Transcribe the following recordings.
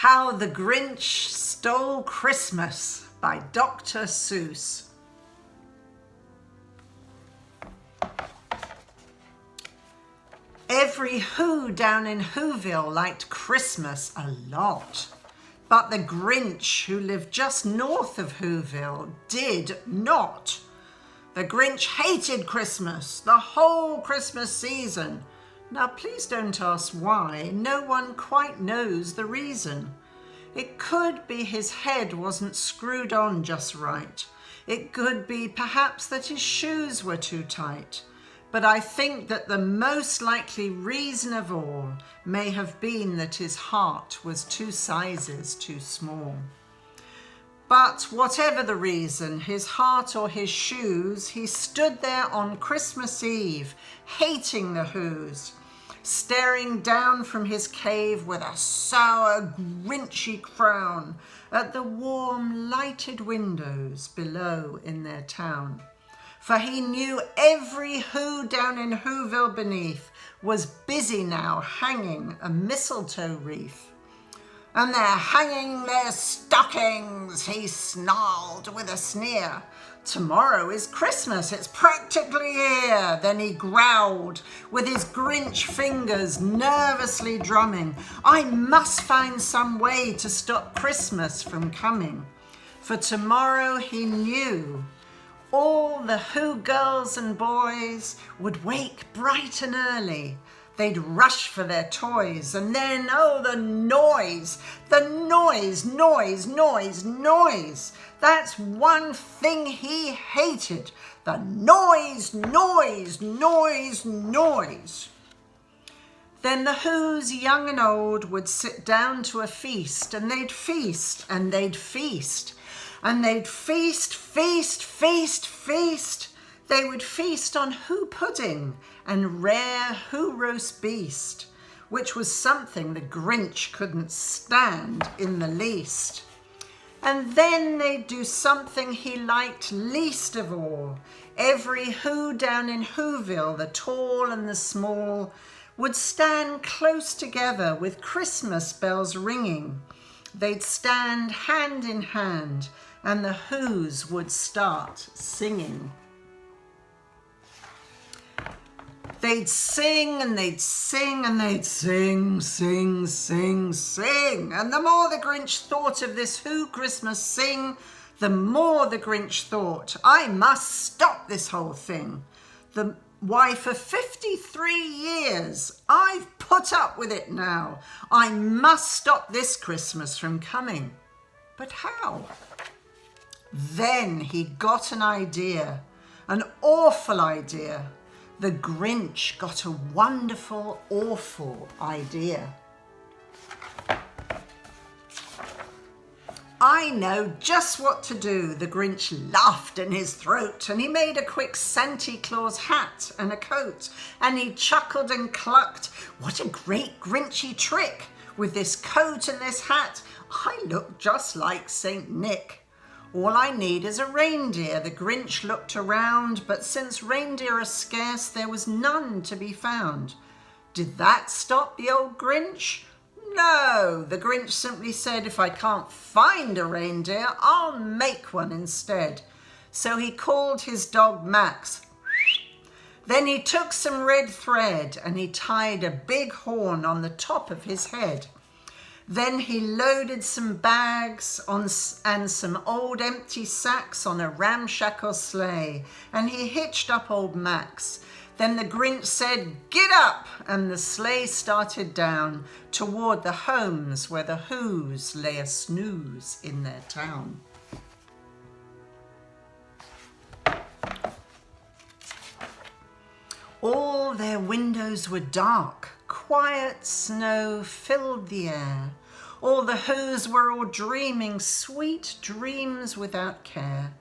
How the Grinch Stole Christmas by Dr. Seuss. Every Who down in Whoville liked Christmas a lot. But the Grinch, who lived just north of Whoville, did not. The Grinch hated Christmas, the whole Christmas season. Now please don't ask why, no one quite knows the reason. It could be his head wasn't screwed on just right. It could be perhaps that his shoes were too tight. But I think that the most likely reason of all may have been that his heart was 2 sizes too small. But whatever the reason, his heart or his shoes, he stood there on Christmas Eve, hating the Whos, staring down from his cave with a sour, grinchy frown at the warm, lighted windows below in their town. For he knew every Who down in Whoville beneath was busy now hanging a mistletoe wreath. And they're hanging their stockings, he snarled with a sneer. Tomorrow is Christmas, it's practically here. Then he growled with his Grinch fingers nervously drumming. I must find some way to stop Christmas from coming. For tomorrow he knew all the Who girls and boys would wake bright and early. They'd rush for their toys, and then, oh, the noise. That's one thing he hated, the noise. Then the Whos, young and old, would sit down to a feast, and they'd feast, and they'd feast, and they'd feast. They would feast on Who pudding and rare Who roast beast, which was something the Grinch couldn't stand in the least. And then they'd do something he liked least of all. Every Who down in Whoville, the tall and the small, would stand close together with Christmas bells ringing. They'd stand hand in hand, and the Whos would start singing. They'd sing and they'd sing and they'd sing. And the more the Grinch thought of this Who Christmas sing, the more the Grinch thought, I must stop this whole thing. Why, for 53 years, I've put up with it now. I must stop this Christmas from coming. But how? Then he got an idea, an awful idea. The Grinch got a wonderful, awful idea. I know just what to do, the Grinch laughed in his throat, and he made a quick Santa Claus hat and a coat, and he chuckled and clucked. What a great Grinchy trick! With this coat and this hat, I look just like Saint Nick. All I need is a reindeer. The Grinch looked around, but since reindeer are scarce, there was none to be found. Did that stop the old Grinch? No, the Grinch simply said, if I can't find a reindeer, I'll make one instead. So he called his dog Max. Then he took some red thread and he tied a big horn on the top of his head. Then he loaded some bags and some old empty sacks on a ramshackle sleigh, and he hitched up old Max. Then the Grinch said, "Get up!" and the sleigh started down toward the homes where the Whos lay a snooze in their town. All their windows were dark. Quiet snow filled the air. All the Whos were all dreaming sweet dreams without care.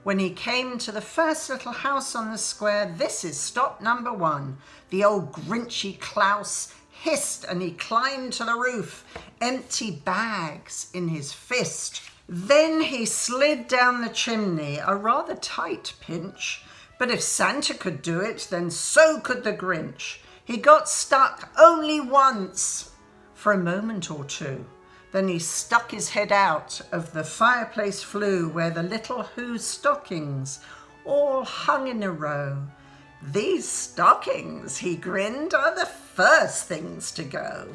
When he came to the first little house on the square, this is stop number 1. The old Grinchy Klaus hissed and he climbed to the roof, empty bags in his fist. Then he slid down the chimney, a rather tight pinch. But if Santa could do it, then so could the Grinch. He got stuck only once, for a moment or two. Then he stuck his head out of the fireplace flue where the little Who's stockings all hung in a row. These stockings, he grinned, are the first things to go.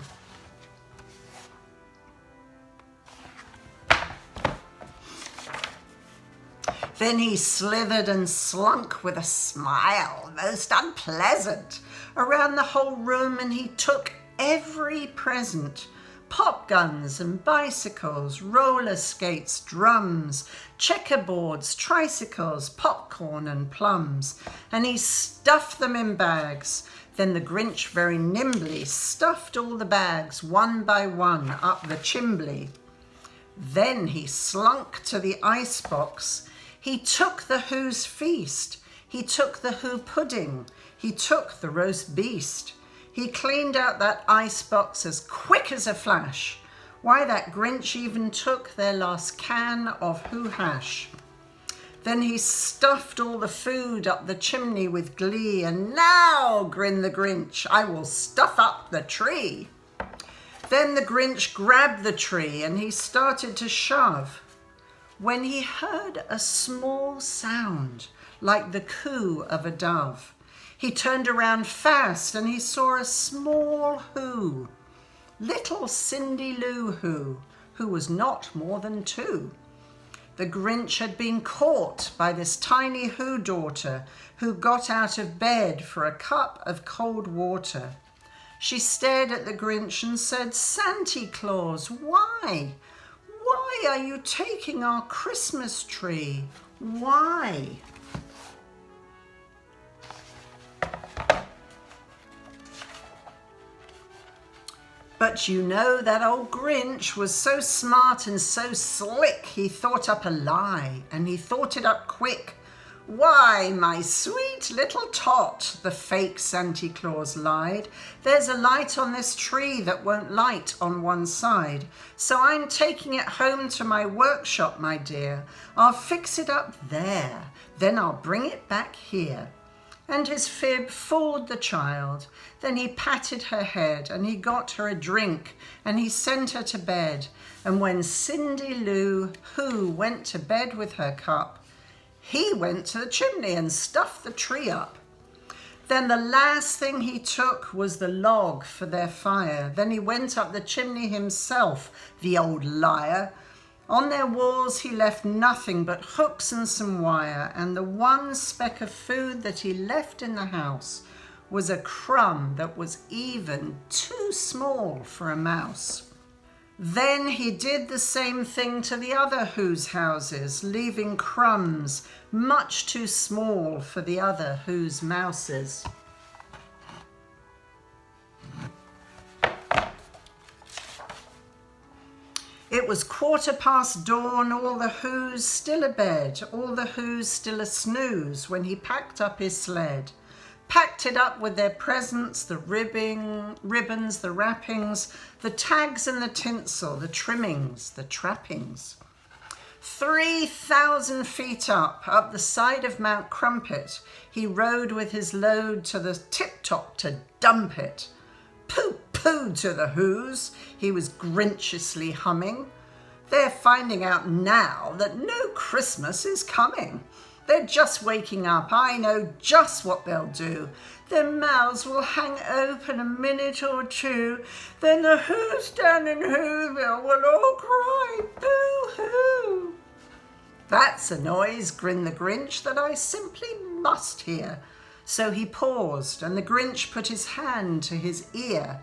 Then he slithered and slunk with a smile most unpleasant around the whole room, and he took every present: pop guns and bicycles, roller skates, drums, checkerboards, tricycles, popcorn and plums, and he stuffed them in bags. Then the Grinch very nimbly stuffed all the bags one by one up the chimbley. Then he slunk to the icebox. He took the Who's feast. He took the Who pudding. He took the roast beast. He cleaned out that icebox as quick as a flash. Why, that Grinch even took their last can of Who hash. Then he stuffed all the food up the chimney with glee, and now, grinned the Grinch, I will stuff up the tree. Then the Grinch grabbed the tree and he started to shove, when he heard a small sound like the coo of a dove. He turned around fast and he saw a small Who, little Cindy Lou who was not more than 2. The Grinch had been caught by this tiny Who daughter who got out of bed for a cup of cold water. She stared at the Grinch and said, "Santa Claus, why? Why are you taking our Christmas tree? Why?" But you know, that old Grinch was so smart and so slick, he thought up a lie, and he thought it up quick. "Why, my sweet little tot," the fake Santa Claus lied, "there's a light on this tree that won't light on one side. So I'm taking it home to my workshop, my dear. I'll fix it up there, then I'll bring it back here." And his fib fooled the child. Then he patted her head and he got her a drink and he sent her to bed. And when Cindy Lou Who went to bed with her cup, he went to the chimney and stuffed the tree up. Then the last thing he took was the log for their fire. Then he went up the chimney himself, the old liar. On their walls he left nothing but hooks and some wire, and the one speck of food that he left in the house was a crumb that was even too small for a mouse. Then he did the same thing to the other Who's houses, leaving crumbs much too small for the other Who's mouses. It was 15:15 dawn, all the Who's still abed, all the Who's still a snooze, when he packed up his sled. Packed it up with their presents, the ribbons, the wrappings, the tags and the tinsel, the trimmings, the trappings. 3,000 feet up the side of Mount Crumpet, he rode with his load to the tip-top to dump it. "Pooh-pooh to the Who's," he was grinchiously humming. "They're finding out now that no Christmas is coming. They're just waking up. I know just what they'll do. Their mouths will hang open a minute or two. Then the Who's down in Whoville will all cry, boo-hoo." "That's a noise," grinned the Grinch, "that I simply must hear." So he paused, and the Grinch put his hand to his ear.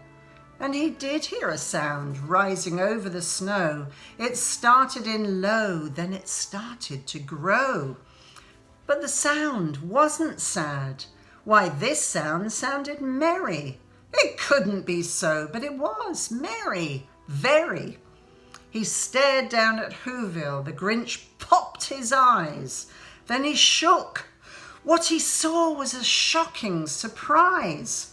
And he did hear a sound rising over the snow. It started in low, then it started to grow. But the sound wasn't sad. Why, this sound sounded merry. It couldn't be so, but it was merry, very. He stared down at Whoville. The Grinch popped his eyes. Then he shook. What he saw was a shocking surprise.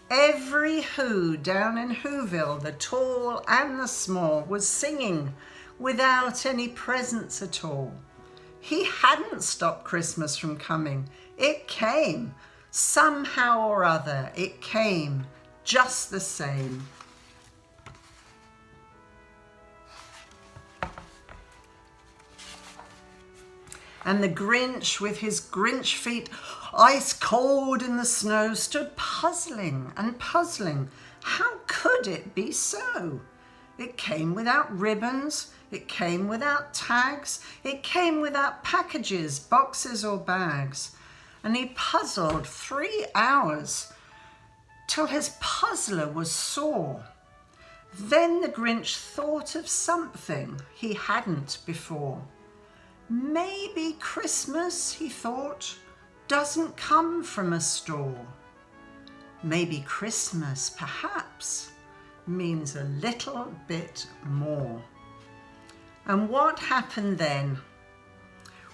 Every Who down in Whoville, the tall and the small, was singing without any presents at all. He hadn't stopped Christmas from coming. It came. Somehow or other, it came just the same. And the Grinch, with his Grinch feet ice cold in the snow, stood puzzling and puzzling. How could it be so? It came without ribbons, it came without tags, it came without packages, boxes or bags. And he puzzled 3 hours till his puzzler was sore. Then the Grinch thought of something he hadn't before. Maybe Christmas, he thought, doesn't come from a store. Maybe Christmas, perhaps, means a little bit more. And what happened then?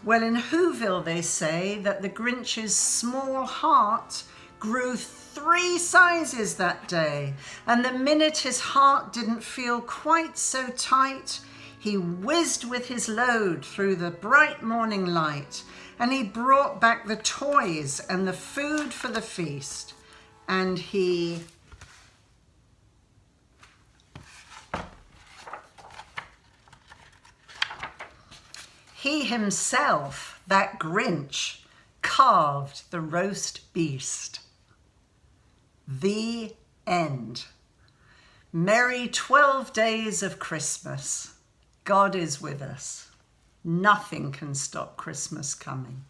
Well, in Whoville they say that the Grinch's small heart grew 3 sizes that day, and the minute his heart didn't feel quite so tight, he whizzed with his load through the bright morning light, and he brought back the toys and the food for the feast, and he himself, that Grinch, carved the roast beast. The end. Merry 12 days of Christmas. God is with us. Nothing can stop Christmas coming.